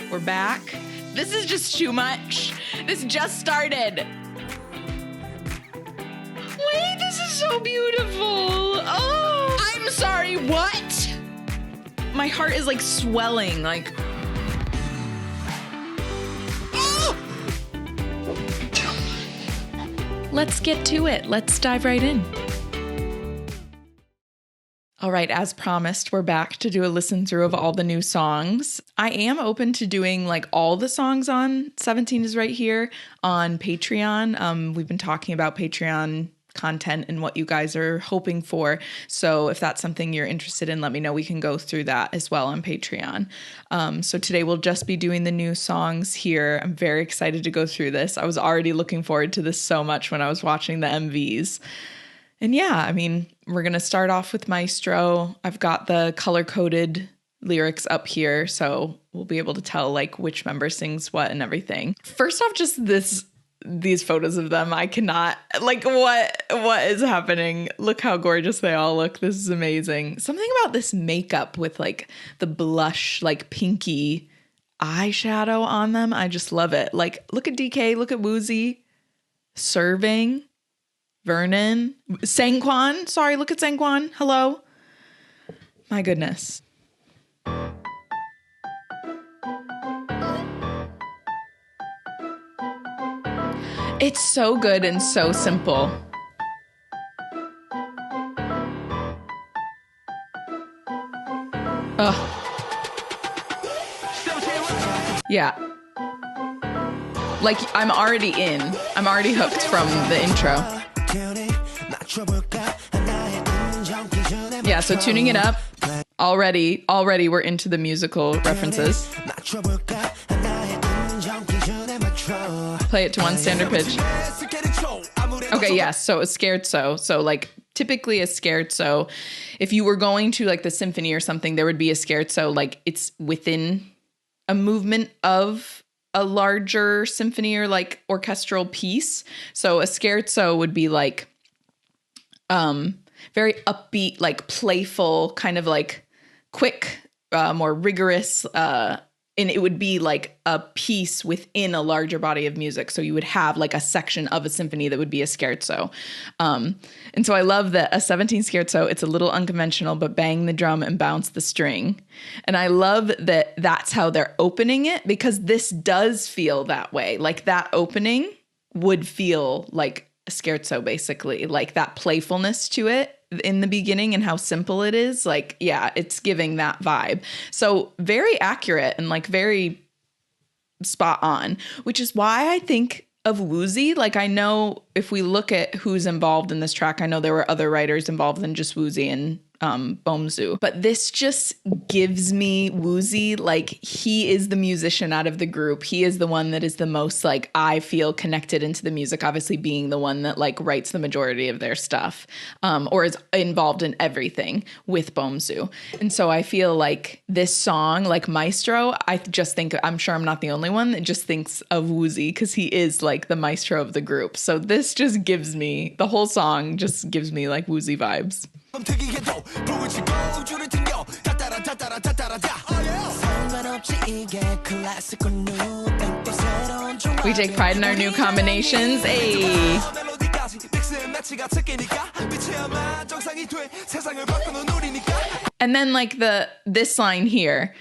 We're back. This is just too much. This just started. Wait, this is so beautiful. Oh, I'm sorry, what? My heart is like swelling, like. Oh! Let's get to it. Let's dive right in. All right, as promised, we're back to do a listen through of all the new songs. I am open to doing like all the songs on 17 is Right Here on Patreon. We've been talking about Patreon content and what you guys are hoping for. So if that's something you're interested in, let me know. We can go through that as well on Patreon. So today we'll just be doing the new songs here. I'm very excited to go through this. I was already looking forward to this so much when I was watching the MVs. And yeah, I mean, we're going to start off with Maestro. I've got the color-coded lyrics up here, so we'll be able to tell like which member sings what and everything. First off, just these photos of them. I cannot, like, what is happening? Look how gorgeous they all look. This is amazing. Something about this makeup with like the blush, like pinky eyeshadow on them. I just love it. Like, look at DK, look at Woozy, Serving. Vernon, Sangkwan. Sorry, look at Sangkwan. Hello. My goodness. It's so good and so simple. Ugh. Yeah. Like, I'm already in. I'm already hooked from the intro. Yeah, so tuning it up, already we're into the musical references. Play it to one standard pitch. Okay, yes, so a scherzo. So like typically a scherzo, if you were going to like the symphony or something, there would be a scherzo, like it's within a movement of a larger symphony or like orchestral piece. So a scherzo would be like very upbeat, like playful, kind of like quick, more rigorous, and it would be like a piece within a larger body of music. So you would have like a section of a symphony that would be a scherzo. And so I love that a 17 scherzo, it's a little unconventional, but bang the drum and bounce the string. And I love that that's how they're opening it, because this does feel that way. Like that opening would feel like a scherzo, basically, like that playfulness to it in the beginning and how simple it is. Like, yeah, it's giving that vibe. So very accurate and like very spot on, which is why I think of Woozy. Like, I know if we look at who's involved in this track, I know there were other writers involved than just Woozy and Bomzu, but this just gives me Woozy. Like, he is the musician out of the group. He is the one that is the most like, I feel connected into the music, obviously being the one that like writes the majority of their stuff, or is involved in everything with Bomzu. And so I feel like this song, like Maestro, I just think, I'm sure I'm not the only one that just thinks of Woozy, because he is like the maestro of the group. So this just gives me, the whole song just gives me like Woozy vibes. We take pride in our new combinations. Hey. And then like this line here,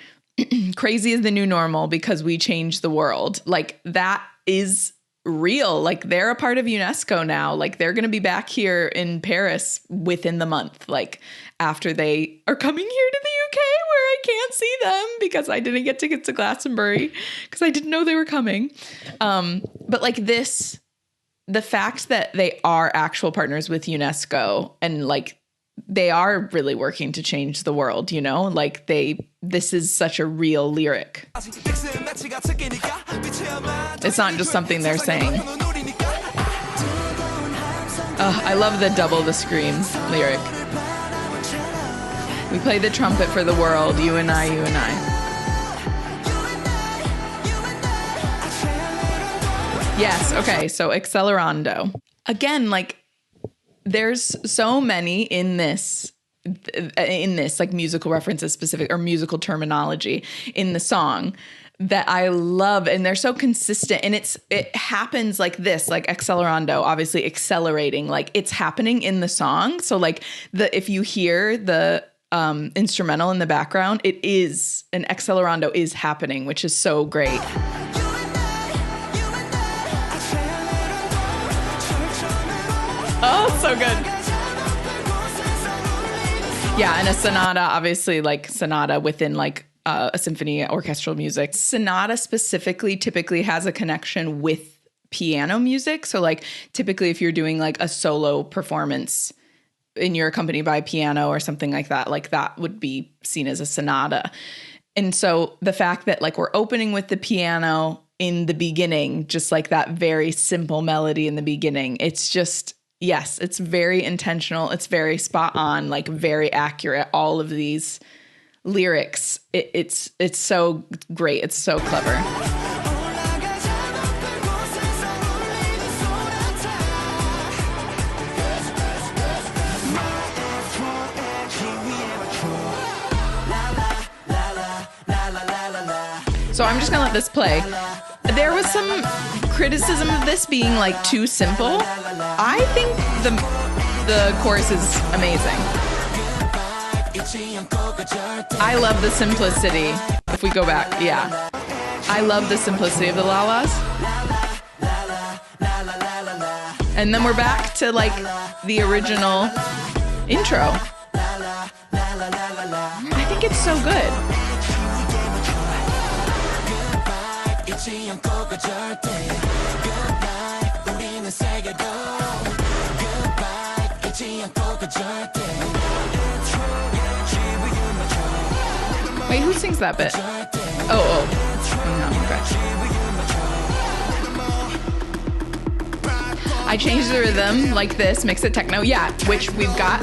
crazy is the new normal because we changed the world. Like that is real. Like they're a part of UNESCO now. Like they're going to be back here in Paris within the month. Like after they are coming here to the UK, where I can't see them because I didn't get tickets to Glastonbury because I didn't know they were coming. But like this, the fact that they are actual partners with UNESCO and like they are really working to change the world, you know, like this is such a real lyric. It's not just something they're saying. I love the double the screams lyric. We play the trumpet for the world, you and I, you and I. Yes, okay, so accelerando. Again, like there's so many in this like musical references specific or musical terminology in the song that I love, and they're so consistent, and it happens like this, like accelerando, obviously accelerating, like it's happening in the song. So like if you hear the instrumental in the background, it is an accelerando is happening, which is so great. Oh, so good. Yeah, and a sonata, obviously, like sonata within like a symphony, orchestral music. Sonata specifically typically has a connection with piano music. So like typically if you're doing like a solo performance and you're accompanied by piano or something like that would be seen as a sonata. And so the fact that like we're opening with the piano in the beginning, just like that very simple melody in the beginning, it's just, yes, it's very intentional. It's very spot on, like very accurate. All of these lyrics, it's so great. It's so clever. So I'm just gonna let this play. There was some criticism of this being like too simple. I think the chorus is amazing. I love the simplicity. If we go back, yeah. I love the simplicity of the la-las. And then we're back to like the original intro. I think it's so good. Wait, who sings that bit? Oh. Okay. I changed the rhythm like this, mix it techno. Yeah, which we've got.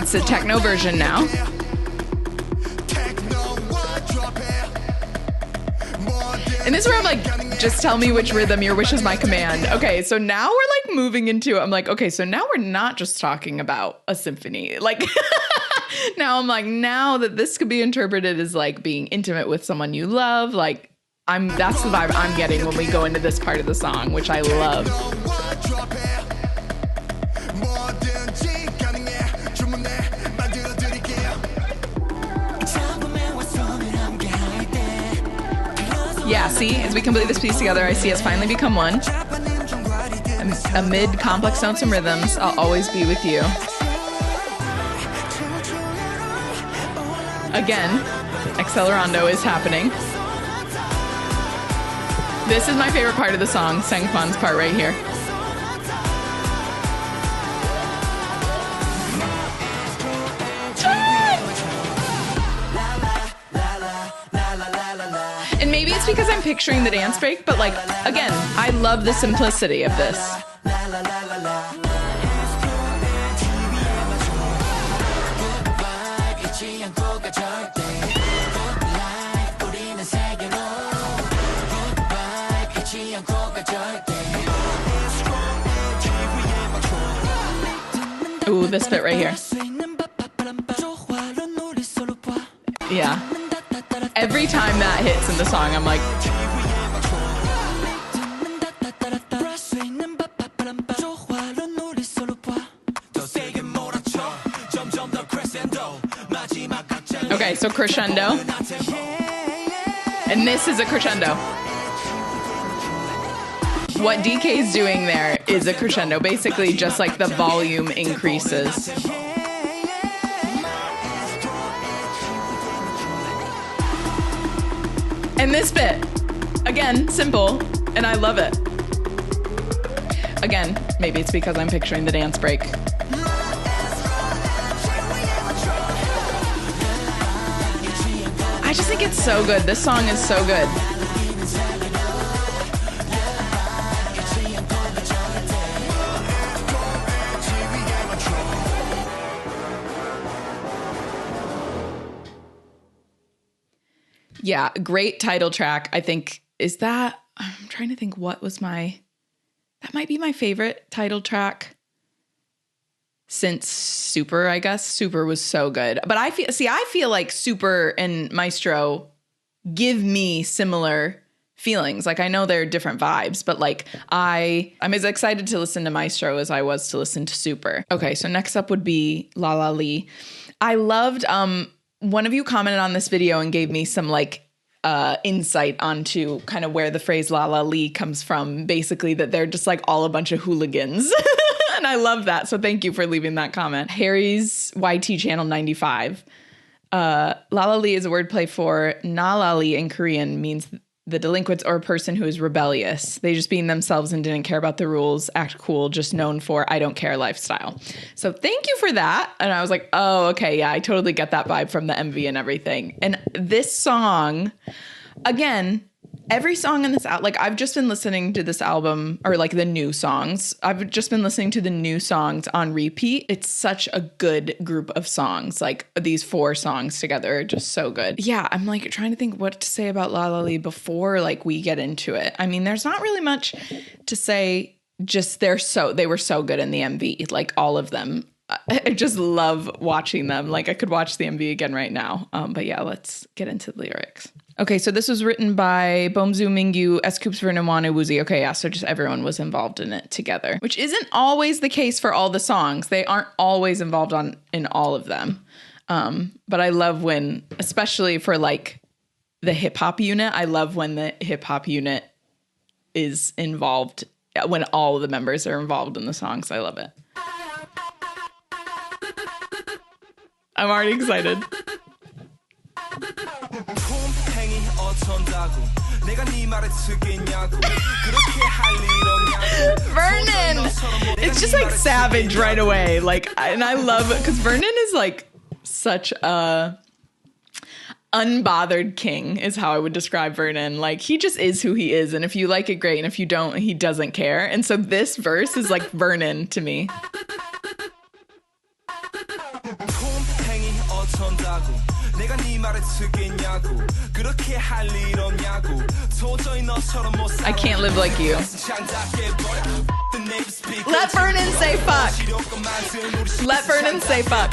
It's a techno version now. And this is where I'm like, just tell me which rhythm, your wish is my command. Okay, so now we're like moving into, I'm like, okay, so now we're not just talking about a symphony. Like, now I'm like, now that this could be interpreted as like being intimate with someone you love, like, that's the vibe I'm getting when we go into this part of the song, which I love. Yeah, see, as we complete this piece together, I see us finally become one. Amid complex notes and rhythms, I'll always be with you. Again, accelerando is happening. This is my favorite part of the song, Sangkwan's part right here. And maybe it's because I'm picturing the dance break, but like, again, I love the simplicity of this. Ooh, this bit right here. Yeah. Every time that hits in the song, I'm like... Okay, so crescendo. And this is a crescendo. What DK's doing there is a crescendo. Basically, just like the volume increases. And this bit, again, simple, and I love it. Again, maybe it's because I'm picturing the dance break. I just think it's so good. This song is so good. Yeah, great title track. I think, I'm trying to think what was that might be my favorite title track since Super, I guess. Super was so good. But I feel like Super and Maestro give me similar feelings. Like, I know they're different vibes, but like I'm as excited to listen to Maestro as I was to listen to Super. Okay, so next up would be La La Lee. I loved, one of you commented on this video and gave me some like insight onto kind of where the phrase La La Lee comes from. Basically that they're just like all a bunch of hooligans. And I love that. So thank you for leaving that comment. Harry's YT channel 95. La La Lee is a wordplay for Na La Lee in Korean, means the delinquents or a person who is rebellious. They just being themselves and didn't care about the rules, act cool, just known for I don't care lifestyle. So thank you for that. And I was like, oh, okay, yeah, I totally get that vibe from the MV and everything. And this song, again, every song in this like I've just been listening to this album, or like the new songs. I've just been listening to the new songs on repeat. It's such a good group of songs. Like these 4 songs together are just so good. Yeah, I'm like trying to think what to say about La La Lee before like we get into it. I mean, there's not really much to say. Just they were so good in the MV, like all of them. I just love watching them. Like I could watch the MV again right now. But yeah, let's get into the lyrics. Okay, so this was written by Bomzu Mingyu, Scoops Vernamwanu Woozy. Okay, yeah, so just everyone was involved in it together, which isn't always the case for all the songs. They aren't always involved in all of them. But I love when, especially for like the hip hop unit, I love when the hip hop unit is involved, when all of the members are involved in the songs. I love it. I'm already excited. Vernon! It's just like savage right away. Like, and I love it because Vernon is like such a unbothered king is how I would describe Vernon. Like he just is who he is. And if you like it, great. And if you don't, he doesn't care. And so this verse is like Vernon to me. I can't live like you. Let Vernon say fuck. Let Vernon say fuck.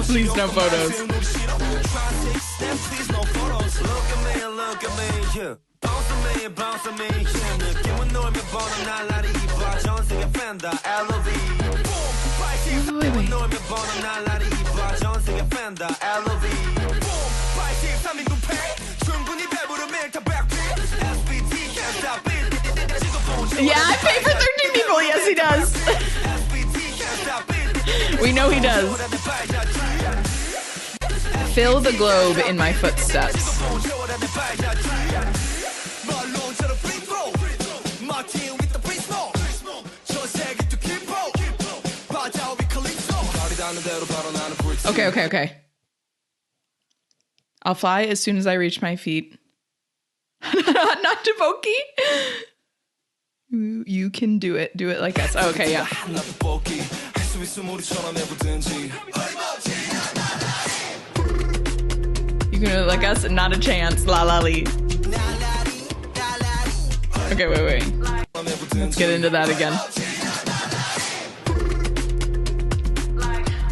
Please no photos. Yeah, I pay for 13 people. Yes, he does. We know he does. Fill the globe in my footsteps. Okay. I'll fly as soon as I reach my feet. Not Deboki. You can do it. Do it like us. Oh, okay, yeah. You can do it like us? Not a chance. La La Lee. Okay, wait. Let's get into that again.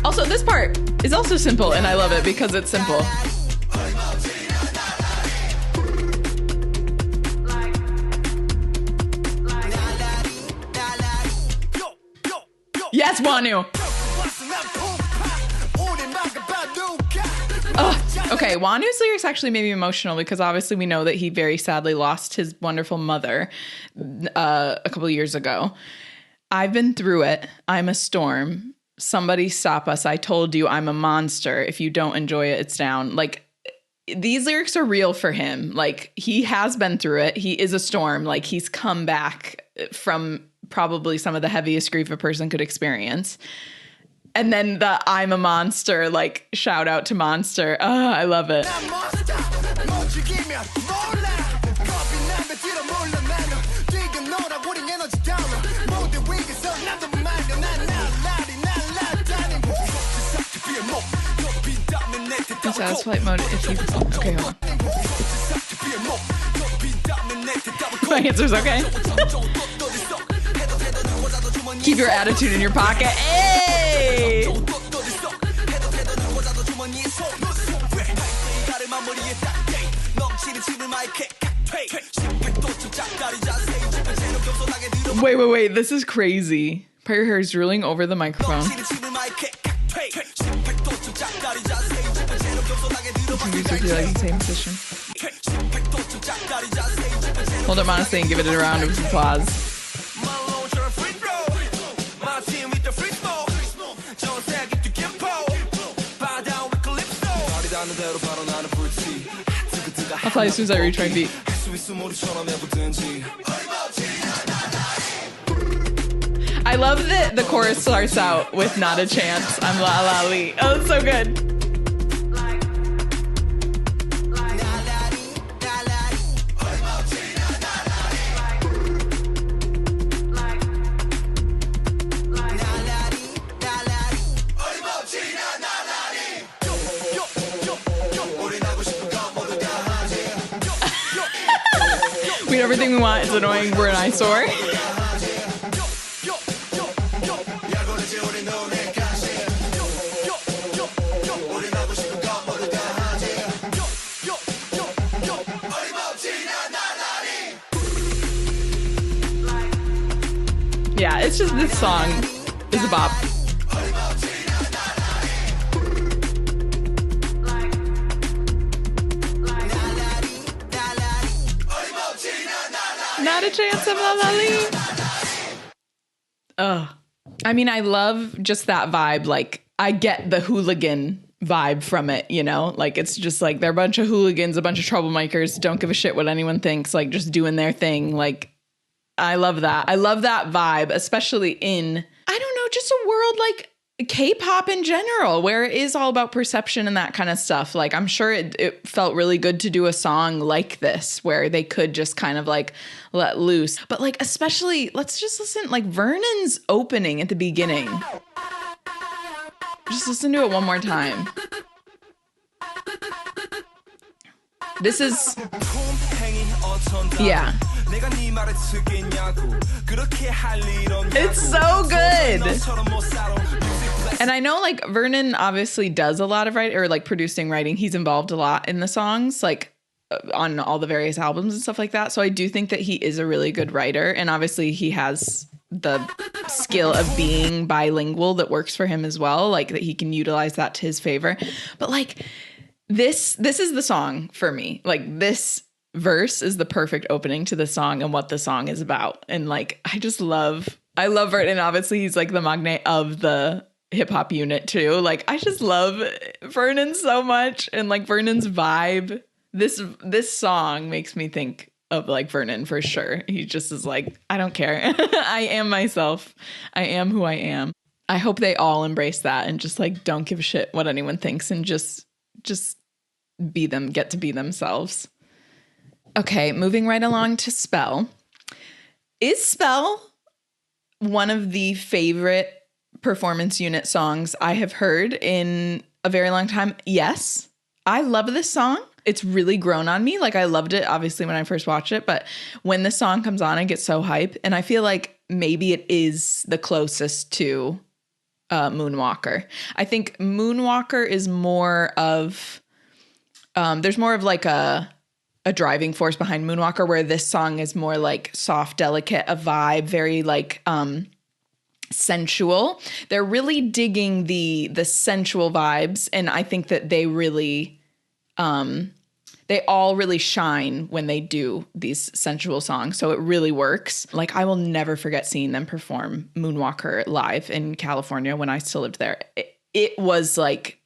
Also, this part is also simple, and I love it because it's simple. Yes, Wanu. Okay, Wanu's lyrics actually made me emotional because obviously we know that he very sadly lost his wonderful mother a couple of years ago. I've been through it. I'm a storm. Somebody stop us. I told you I'm a monster. If you don't enjoy it, it's down. Like, these lyrics are real for him. Like, he has been through it. He is a storm. Like, he's come back from probably some of the heaviest grief a person could experience. And then the I'm a monster, like, shout out to Monster. Oh, I love it. Status flight mode if you... Okay, hold on. My answer's okay. Keep your attitude in your pocket. Hey! Wait. This is crazy. Part your hair is drooling over the microphone. Like the same position. Hold up honestly and give it a round of applause. I'll tell you as soon as I reach my beat. I love that the chorus starts out with not a chance. I'm la la lee. Oh, it's so good. Everything we want is annoying. We're an eyesore. Yeah, it's just this song is a bop. Not a chance of la la lee. Ugh. I mean, I love just that vibe. Like, I get the hooligan vibe from it, you know? Like, it's just like they're a bunch of hooligans, a bunch of troublemakers, don't give a shit what anyone thinks, like, just doing their thing. Like, I love that. I love that vibe, especially in, I don't know, just a world like K-pop in general, where it is all about perception and that kind of stuff. Like, I'm sure it felt really good to do a song like this where they could just kind of like let loose. But like, especially, let's just listen, like Vernon's opening at the beginning. Just listen to it one more time. This is, yeah. It's so good. And I know like Vernon obviously does a lot of writing or like producing writing. He's involved a lot in the songs, like on all the various albums and stuff like that. So I do think that he is a really good writer. And obviously he has the skill of being bilingual that works for him as well. Like that he can utilize that to his favor. But like this is the song for me. Like this verse is the perfect opening to the song and what the song is about. And like, I love Vernon. Obviously he's like the magnate of the hip hop unit too. Like I just love Vernon so much. And like Vernon's vibe, this song makes me think of like Vernon for sure. He just is like, I don't care. I am myself. I am who I am. I hope they all embrace that and just like, don't give a shit what anyone thinks and just be them, get to be themselves. Okay, moving right along to Spell. Is Spell one of the favorite performance unit songs I have heard in a very long time? Yes. I love this song. It's really grown on me. Like I loved it obviously when I first watched it, but when the song comes on, I get so hype. And I feel like maybe it is the closest to Moonwalker. I think Moonwalker is more of, there's more of like a driving force behind Moonwalker, where this song is more like soft, delicate, a vibe, very like sensual. They're really digging the sensual vibes, and I think that they really they all really shine when they do these sensual songs. So it really works. Like I will never forget seeing them perform Moonwalker live in California when I still lived there. It was like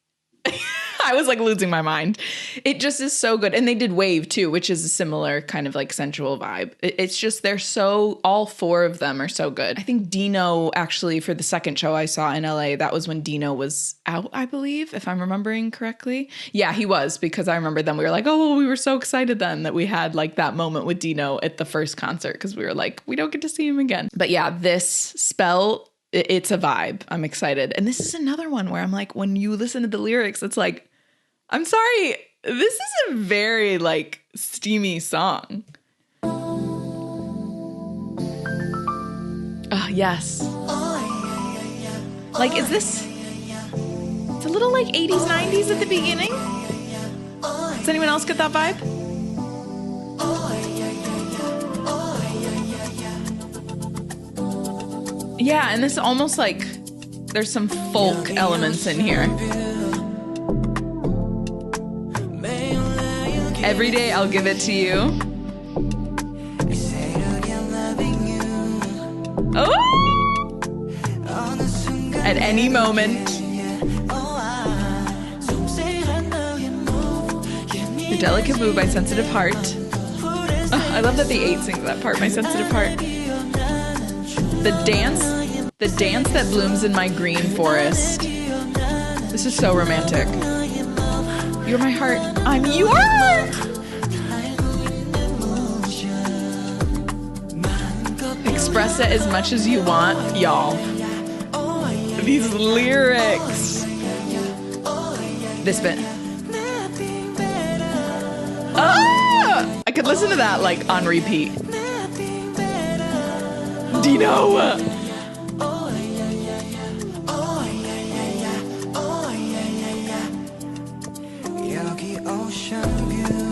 I was like losing my mind. It just is so good. And they did Wave too, which is a similar kind of like sensual vibe. It's just, they're so, all four of them are so good. I think Dino actually, for the second show I saw in LA, that was when Dino was out, I believe, if I'm remembering correctly. Yeah, he was, because I remember then we were like, oh, we were so excited then that we had like that moment with Dino at the first concert, because we were like, we don't get to see him again. But yeah, this Spell, it's a vibe. I'm excited. And this is another one where I'm like, when you listen to the lyrics, it's like, I'm sorry, this is a very like steamy song. Yes. Like, is this... It's a little like 80s, 90s at the beginning. Does anyone else get that vibe? Yeah, and this is almost like there's some folk elements in here. Every day I'll give it to you. Oh! At any moment. Your delicate mood, my sensitive heart. Oh, I love that the 8 sings that part, my sensitive heart. The dance that blooms in my green forest. This is so romantic. You're my heart, I'm yours! Express it as much as you want, y'all. These lyrics. This bit. Ah! I could listen to that like on repeat. Dino!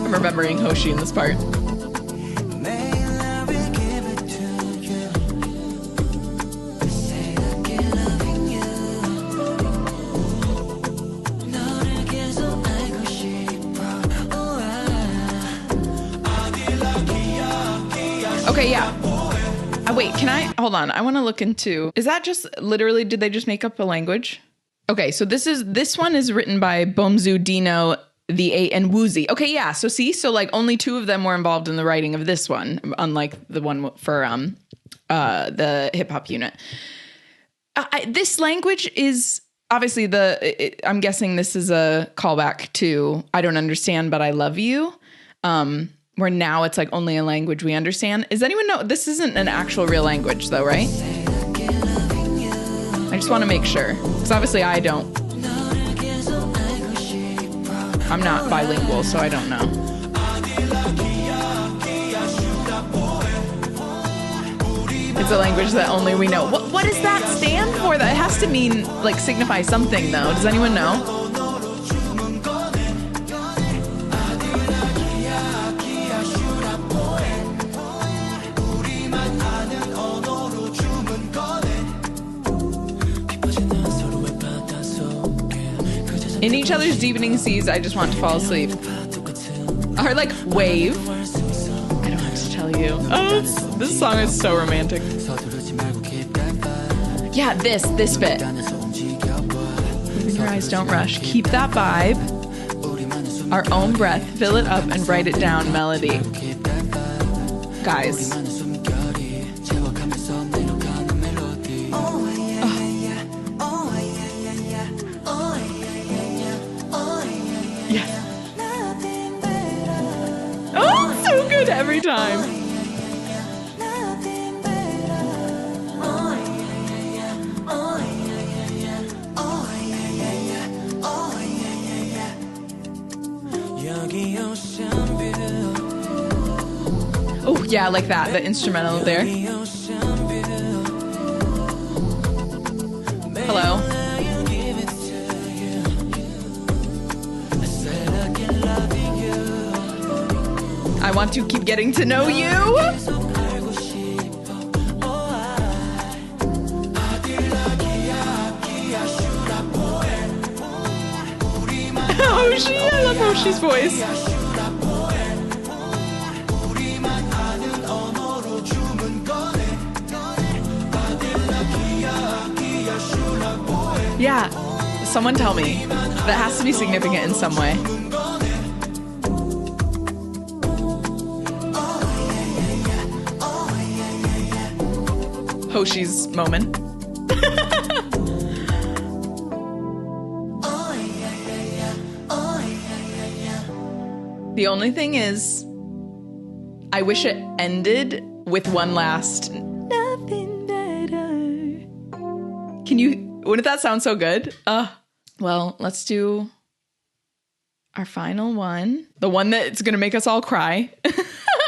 I'm remembering Hoshi in this part. Okay, yeah. Wait, can I? Hold on. I want to look into... Is that just literally... Did they just make up a language? Okay, so this one is written by Bomzu, Dino, The 8, and Woozy. Okay, yeah. So see? So like only 2 of them were involved in the writing of this one, unlike the one for the hip hop unit. This language is obviously I'm guessing this is a callback to I Don't Understand, But I Love You. Where now it's like only a language we understand. Does anyone know? This isn't an actual real language though, right? I just want to make sure. Because obviously I don't. I'm not bilingual, so I don't know. It's a language that only we know. What does that stand for? That has to mean, like, signify something though. Does anyone know? In each other's deepening seas, I just want to fall asleep. Or like wave. I don't have to tell you. Oh, this song is so romantic. Yeah, this bit. Open your eyes, don't rush. Keep that vibe. Our own breath, fill it up and write it down, melody. Guys. Every time. Oh yeah, like that, the instrumental there. Hello. I want to keep getting to know you. Hoshi, I love Hoshi's voice. Yeah, someone tell me. That has to be significant in some way. Hoshi's moment. The only thing is, I wish it ended with one last nothing better. Wouldn't that sound so good? Well, let's do our final one. The one that's going to make us all cry.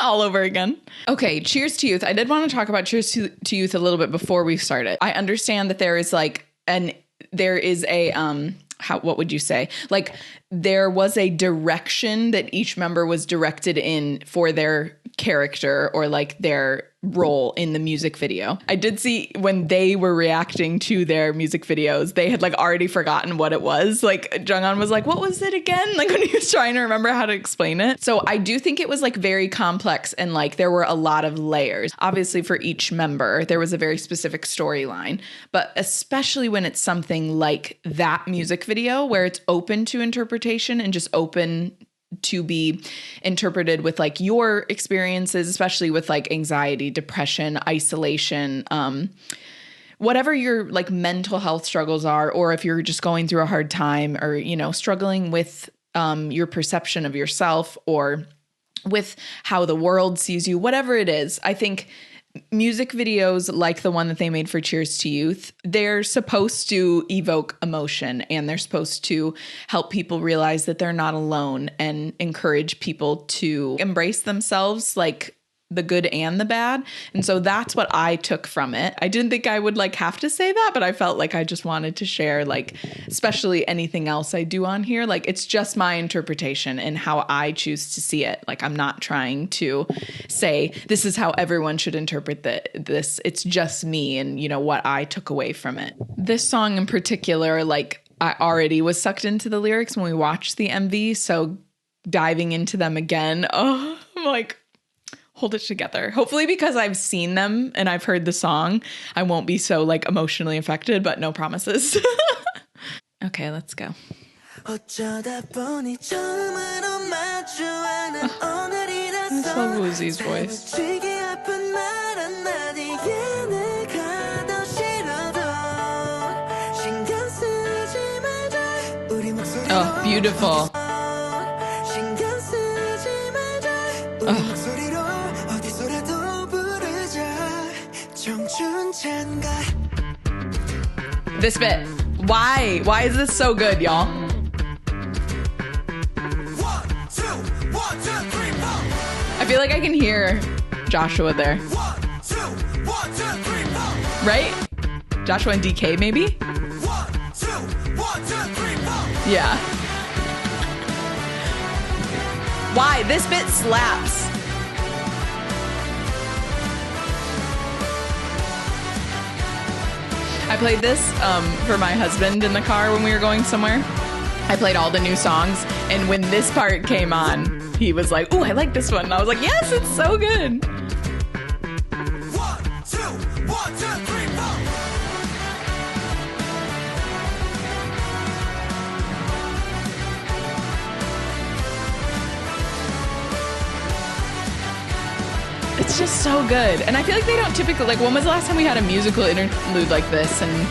All over again. Okay, Cheers to Youth. I did want to talk about Cheers to Youth a little bit before we started. I understand that there is like an there is a what would you say? Like there was a direction that each member was directed in for their character or like their role in the music video. I did see when they were reacting to their music videos, they had like already forgotten what it was. Like Junghan was like, what was it again? Like when he was trying to remember how to explain it. So I do think it was like very complex and like there were a lot of layers. Obviously for each member, there was a very specific storyline, but especially when it's something like that music video where it's open to interpretation and just open to be interpreted with like your experiences, especially with like anxiety, depression, isolation, whatever your like mental health struggles are, or if you're just going through a hard time or, you know, struggling with your perception of yourself or with how the world sees you, whatever it is, I think music videos like the one that they made for Cheers to Youth, they're supposed to evoke emotion and they're supposed to help people realize that they're not alone and encourage people to embrace themselves, like the good and the bad. And so that's what I took from it. I didn't think I would like have to say that, but I felt like I just wanted to share, like, especially anything else I do on here. Like, it's just my interpretation and how I choose to see it. Like, I'm not trying to say this is how everyone should interpret this. It's just me and, you know, what I took away from it. This song in particular, like, I already was sucked into the lyrics when we watched the MV. So diving into them again, I'm like, hold it together. Hopefully because I've seen them and I've heard the song, I won't be so like emotionally affected, but no promises. Okay, let's go. I just love Woozy's voice. Oh, beautiful. Oh. This bit. Why? Why is this so good, y'all? 1, 2, 1, 2, 3, 4. I feel like I can hear Joshua there. 1, 2, 1, 2, 3, 4. Right? Joshua and DK maybe? 1, 2, 1, 2, 3, 4. Yeah. Why? This bit slaps. I played this for my husband in the car when we were going somewhere. I played all the new songs, and when this part came on, he was like, "Ooh, I like this one." And I was like, "Yes, it's so good." 1, 2, 1, 2, 3, 4. It's just so good. And I feel like they don't typically, like, when was the last time we had a musical interlude like this? And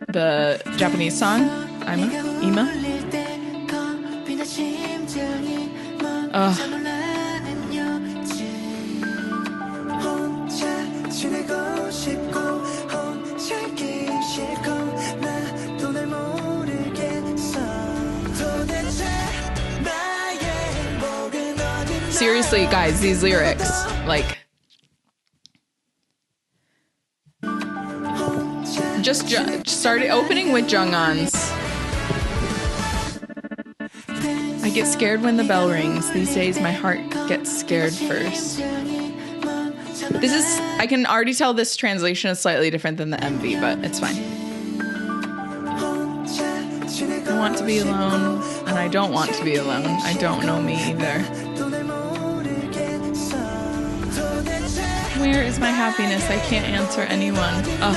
the Japanese song, Ima? Seriously, guys, these lyrics, like, just started opening with Junghan's. I get scared when the bell rings. These days, my heart gets scared first. This is, I can already tell this translation is slightly different than the MV, but it's fine. I want to be alone, and I don't want to be alone. I don't know me either. Where is my happiness? I can't answer anyone. Oh.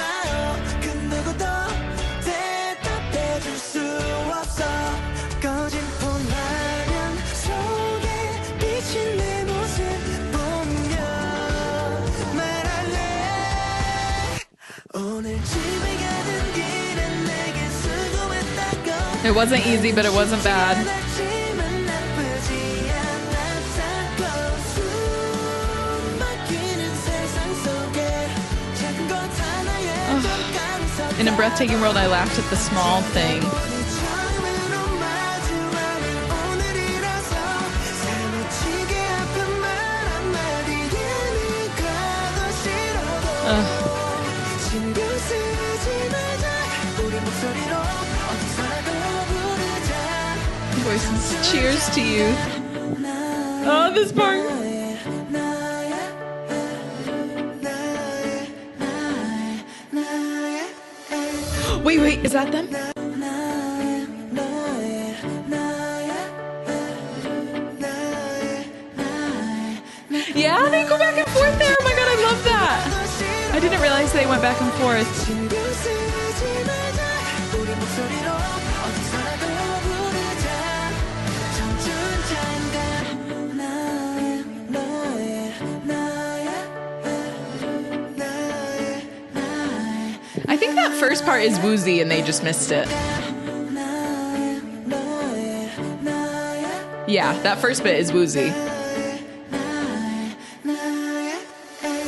It wasn't easy, but it wasn't bad. In a breathtaking world, I laughed at the small thing. voices. Cheers to you. Oh, this part. Wait, is that them? Yeah, they go back and forth there. Oh my god, I love that. I didn't realize they went back and forth. I think that first part is woozy and they just missed it. Yeah, that first bit is woozy.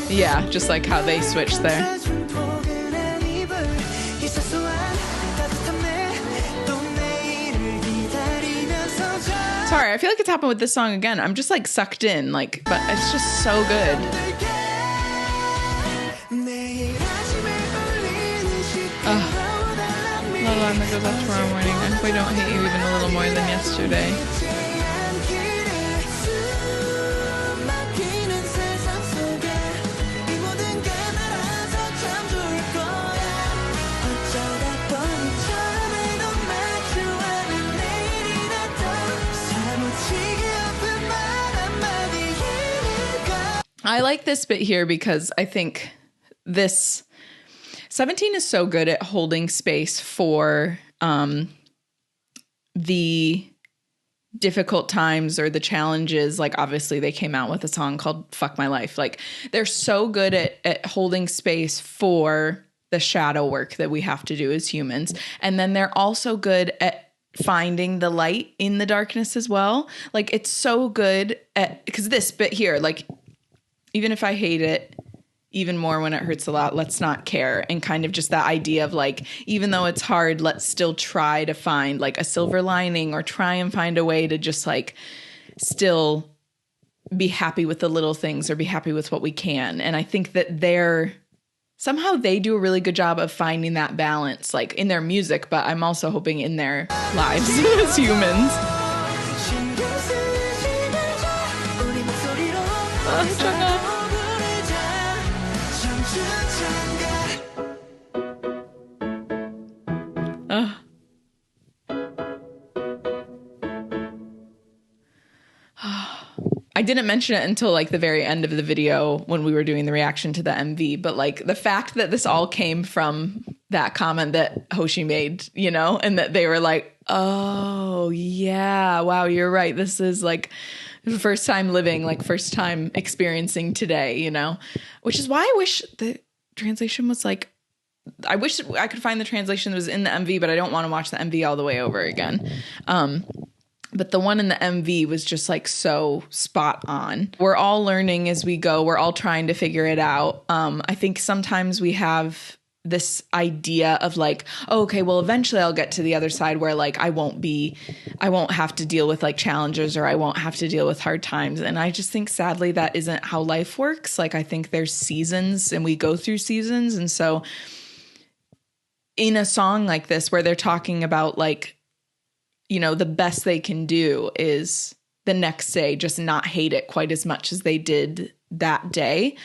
Yeah, just like how they switched there. Sorry, I feel like it's happened with this song again. I'm just like sucked in, like, but it's just so good. The alarm that goes off tomorrow morning. I hope I don't hate you even a little more than yesterday. I like this bit here because I think this 17 is so good at holding space for the difficult times or the challenges. Like, obviously they came out with a song called Fuck My Life. Like, they're so good at holding space for the shadow work that we have to do as humans. And then they're also good at finding the light in the darkness as well. Like, it's so good at, because this bit here, like, even if I hate it even more when it hurts a lot, let's not care. And kind of just that idea of like, even though it's hard, let's still try to find like a silver lining or try and find a way to just like still be happy with the little things or be happy with what we can. And I think that somehow they do a really good job of finding that balance, like in their music, but I'm also hoping in their lives as humans. I didn't mention it until like the very end of the video when we were doing the reaction to the MV, but like the fact that this all came from that comment that Hoshi made, you know, and that they were like, oh yeah, wow, you're right. This is like the first time living, like first time experiencing today, you know, which is why I wish the translation was like, I wish I could find the translation that was in the MV, but I don't want to watch the MV all the way over again. But the one in the MV was just like so spot on. We're all learning as we go. We're all trying to figure it out. I think sometimes we have this idea of like, oh, okay, well, eventually I'll get to the other side where like I won't have to deal with like challenges or I won't have to deal with hard times. And I just think sadly that isn't how life works. Like I think there's seasons and we go through seasons. And so in a song like this where they're talking about like, you know, the best they can do is the next day just not hate it quite as much as they did that day.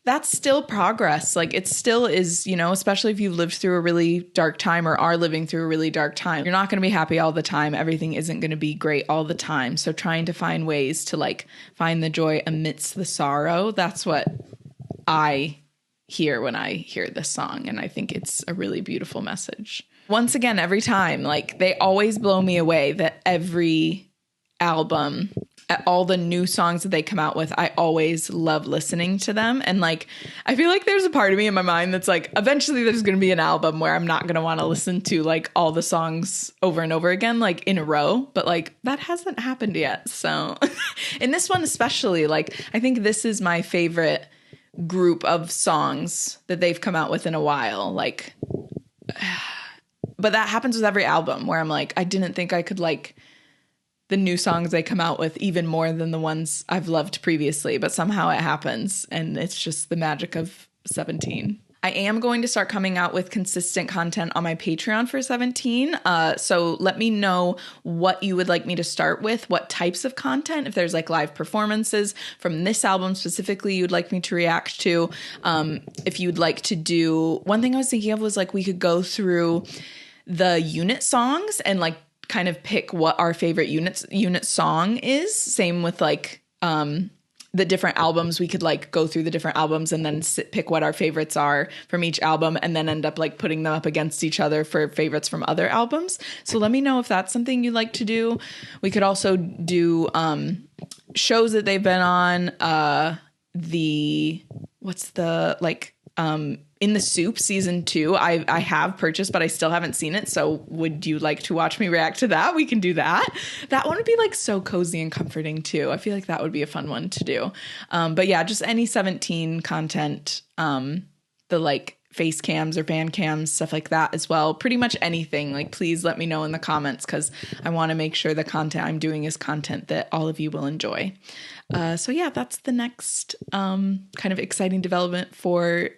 That's still progress. Like it still is, you know, especially if you've lived through a really dark time or are living through a really dark time. You're not going to be happy all the time. Everything isn't going to be great all the time. So trying to find ways to like find the joy amidst the sorrow, that's what I hear when I hear this song. And I think it's a really beautiful message. Once again, every time, like they always blow me away that every album, all the new songs that they come out with, I always love listening to them. And like, I feel like there's a part of me in my mind that's like, eventually there's going to be an album where I'm not going to want to listen to like all the songs over and over again, like in a row. But like, that hasn't happened yet. So in this one, especially, like, I think this is my favorite group of songs that they've come out with in a while. Like, but that happens with every album where I'm like, I didn't think I could like the new songs they come out with even more than the ones I've loved previously, but somehow it happens. And it's just the magic of 17. I am going to start coming out with consistent content on my Patreon for 17. So let me know what you would like me to start with, what types of content, if there's like live performances from this album specifically you'd like me to react to. If you'd like to do, one thing I was thinking of was like we could go through the unit songs and like kind of pick what our favorite unit song is. Same with like the different albums. We could like go through the different albums and then pick what our favorites are from each album and then end up like putting them up against each other for favorites from other albums. So let me know if that's something you'd like to do. We could also do shows that they've been on. In the Soup season 2, I have purchased, but I still haven't seen it. So would you like to watch me react to that? We can do that. That one would be like so cozy and comforting too. I feel like that would be a fun one to do. But yeah, just any 17 content, the like face cams or fan cams, stuff like that as well. Pretty much anything. Like, please let me know in the comments because I want to make sure the content I'm doing is content that all of you will enjoy. So yeah, that's the next kind of exciting development for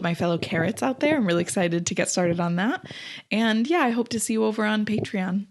my fellow carrots out there. I'm really excited to get started on that. And yeah, I hope to see you over on Patreon.